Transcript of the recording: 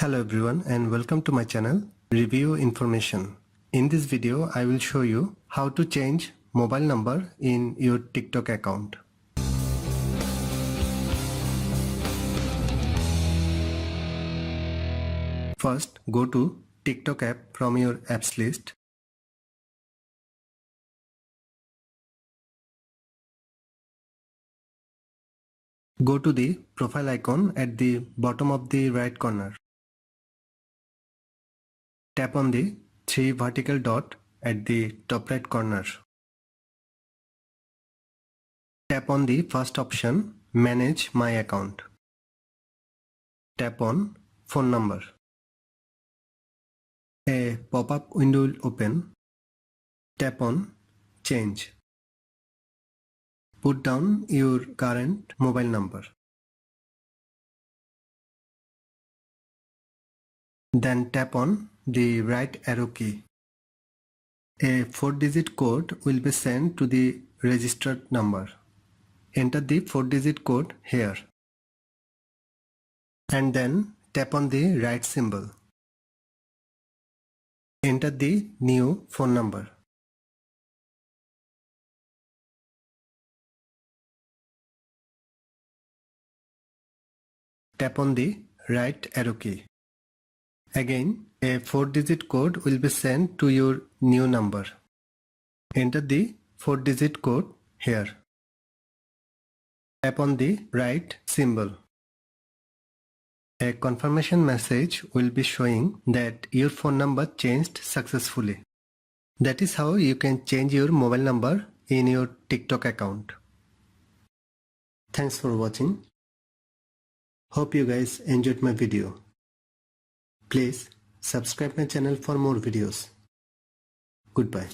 Hello everyone and welcome to my channel Review Information. In this video I will show you how to change mobile number in your TikTok account. First go to TikTok app from your apps list. Go to the profile icon at the bottom of the right corner. Tap on the 3 vertical dot at the top right corner. Tap on the first option, Manage My Account. Tap on Phone Number. A pop-up window will open. Tap on Change. Put down your current mobile number. Then tap on the right arrow key. A 4-digit code will be sent to the registered number. Enter the 4-digit code here. And then tap on the right symbol. Enter the new phone number. Tap on the right arrow key. Again, a 4-digit code will be sent to your new number. Enter the 4-digit code here. Tap on the right symbol. A confirmation message will be showing that your phone number changed successfully. That is how you can change your mobile number in your TikTok account. Thanks for watching. Hope you guys enjoyed my video. Please subscribe my channel for more videos. Goodbye.